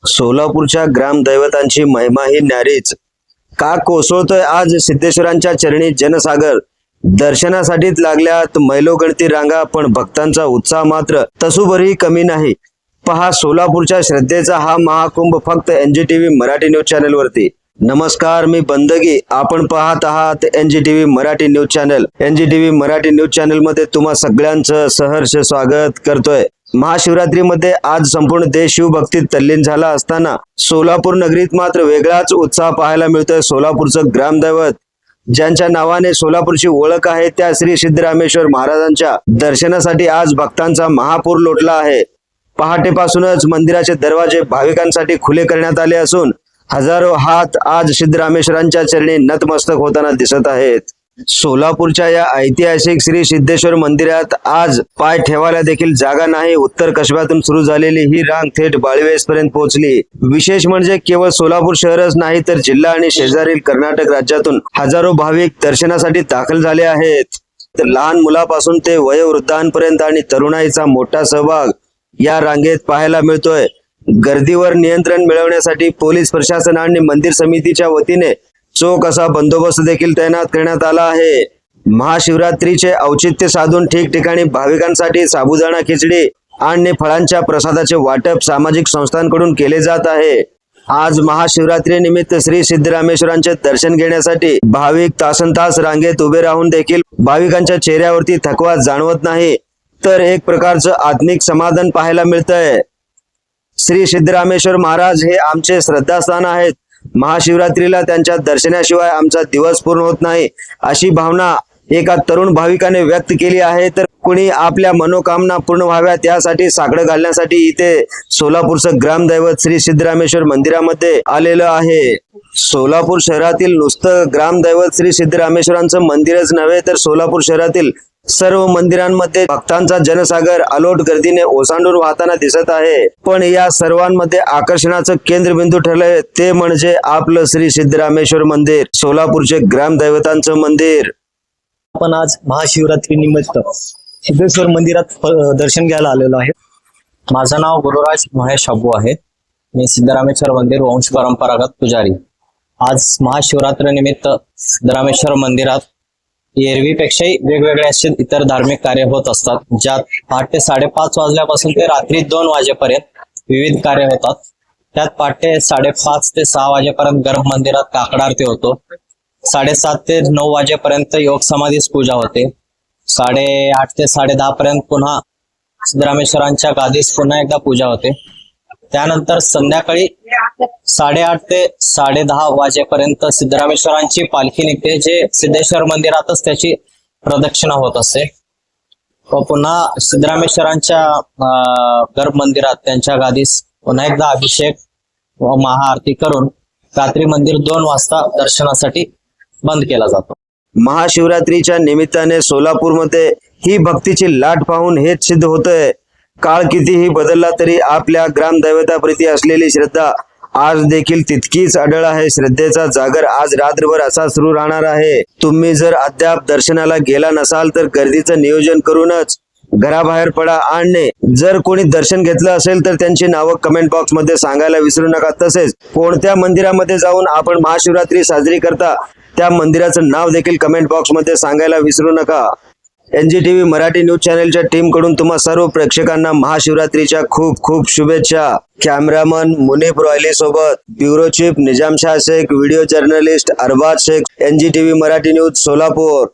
सोलापूरच्या ग्रामदैवतांची महिमा ही न्यारीच. का कोसळतोय आज सिद्धेश्वरांच्या चरणी जनसागर. दर्शनासाठीच लागल्यात मैलोगणती रांगा, पण भक्तांचा उत्साह मात्र तसूभरही कमी नाही. पहा सोलापूरच्या श्रद्धेचा हा महाकुंभ फक्त NGTV मराठी न्यूज चॅनल वरती. नमस्कार, मी बंदगी. आपण पाहत आहात NGTV Marathi news channel. NGTV Marathi news channel मध्ये तुम्हा सगळ्यांचं सहर्ष स्वागत करतोय. महाशिवरात्रीमध्ये आज संपूर्ण देश शिवभक्तीत तल्लीन झाला असताना सोलापूर नगरीत मात्र वेगळाच उत्साह पाहायला मिळतोय. सोलापूरचं ग्रामदैवत ज्यांच्या नावाने सोलापूरची ओळख आहे, त्या श्री सिद्धरामेश्वर महाराजांच्या दर्शनासाठी आज भक्तांचा महापूर लोटला आहे. पहाटेपासूनच मंदिराचे दरवाजे भाविकांसाठी खुले करण्यात आले असून हजारो हात आज सिद्धरामेश्वरांच्या चरणी नतमस्तक होताना दिसत आहेत. सोलापूरच्या या ऐतिहासिक श्री सिद्धेश्वर मंदिरात आज पाय ठेवायला देखील जागा नाही. उत्तर कसब्यातून सुरू झालेली ही रांग थेट बाळवेस पर्यंत पोहोचली. विशेष म्हणजे केवळ सोलापूर शहरच नाही तर जिल्हा आणि शेजारील कर्नाटक राज्यातून हजारो भाविक दर्शनासाठी दाखल झाले आहेत. तर लहान मुलापासून ते वयोवृद्धांपर्यंत आणि तरुणाईचा मोठा सहभाग या रांगेत पाहायला मिळतोय. गर्दीवर नियंत्रण मिळवण्यासाठी पोलीस प्रशासन आणि मंदिर समितीच्या वतीने चोख असा बंदोबस्त देखील तैनात करण्यात आला आहे. महाशिवरात्रीचे औचित्य साधून ठिकठिकाणी भाविकांसाठी साबुदाणा खिचडी आणि फळांच्या प्रसादाचे वाटप सामाजिक संस्थांकडून केले जात आहे. आज महाशिवरात्री निमित्त श्री सिद्धरामेश्वरांचे दर्शन घेण्यासाठी भाविक तासनतास रांगेत उभे राहून देखील भाविकांच्या चेहऱ्यावरती थकवा जाणवत नाही, तर एक प्रकारचं आत्मिक समाधान पाहायला मिळतंय. श्री सिद्धरामेश्वर महाराज हे आमचे श्रद्धास्थान आहेत. महाशिवरात्रीला त्यांच्या दर्शनाशिवाय आमचा दिवस पूर्ण होत नाही, अशी भावना एका तरुण भाविकाने व्यक्त केली आहे. तर कुणी आपल्या मनोकामना पूर्ण व्हाव्यात यासाठी साकडं घालण्यासाठी इथे सोलापूरचं ग्रामदैवत श्री सिद्धरामेश्वर मंदिरामध्ये आलेलं आहे. सोलापूर शहरातील नुसतं ग्रामदैवत श्री सिद्धरामेश्वरांचं मंदिरच नव्हे, तर सोलापूर शहरातील सर्व मंदिरांमध्ये भक्तांचा जनसागर अलोट गर्दीने ओसांडून वाहताना दिसत आहे. पण या सर्वांमध्ये आकर्षणाचं केंद्रबिंदू ठरलंय ते म्हणजे आपलं श्री सिद्धरामेश्वर मंदिर, सोलापूरचे ग्रामदैवतांचं मंदिर. आपण आज महाशिवरात्री निमित्त सिद्धेश्वर मंदिरात दर्शन घ्यायला आलेलो आहे. माझं नाव गुरुराज महेश अब्बू आहे. मी सिद्धरामेश्वर मंदिर वंश परंपरागत पुजारी. आज महाशिवरात्री निमित्त सिद्धरामेश्वर मंदिरात एरवीपेक्षाही वेगवेगळे असे इतर धार्मिक कार्य होत असतात, ज्यात पहाटे 5:30 वाजल्यापासून ते रात्री 2 वाजेपर्यंत विविध कार्य होतात. त्यात पहाटे 5:30 ते 6 वाजेपर्यंत गर्भ मंदिरात काकड आरती होतो. 7:30 ते 9 वाजेपर्यंत योग समाधीस पूजा होते. 8:30 ते 10:30 पर्यंत पुन्हा सिद्धरामेश्वरांच्या गादीस पुन्हा एकदा पूजा होते. त्यानंतर संध्याकाळी 8:30 ते 10:30 वाजेपर्यंत सिद्धरामेश्वरांची पालखी निघते, जे सिद्धेश्वर मंदिरातच त्याची प्रदक्षिणा होत असते. व पुन्हा सिद्धरामेश्वरांच्या गर्भ मंदिरात त्यांच्या गादीस पुन्हा एकदा अभिषेक व महाआरती करून रात्री मंदिर 2 वाजता दर्शनासाठी बंद केला जातो. महाशिवरात्रीच्या निमित्ताने सोलापूरमध्ये ही भक्तीची लाट पाहून हेच सिद्ध होतंय, काळ कितीही बदलला तरी आपल्या ग्रामदैवताप्रती असलेली श्रद्धा आज देखील तितकीच अढळ आहे. श्रद्धेचा जागर आज रात्रभर असा सुरू राहणार आहे. तुम्ही जर अद्याप दर्शनाला गेला नसाल तर गर्दीचं नियोजन करूनच घराबाहेर पडा आणि जर कोणी दर्शन घेतलं असेल तर त्यांची नावं कमेंट बॉक्स मध्ये सांगायला विसरू नका. तसेच कोणत्या मंदिरामध्ये जाऊन आपण महाशिवरात्री साजरी करता त्या मंदिराचं नाव देखील कमेंट बॉक्स मध्ये सांगायला विसरू नका. NGTV मराठी न्यूज चॅनलच्या टीम कडून तुम्हा सर्व प्रेक्षकांना महाशिवरात्रीच्या खूप खूप शुभेच्छा. कॅमेरामन मुनीफ रॉयली सोबत bureau chief Nizam Shah Shaikh, video journalist Arbaz Shaikh, NGTV Marathi news Solapur.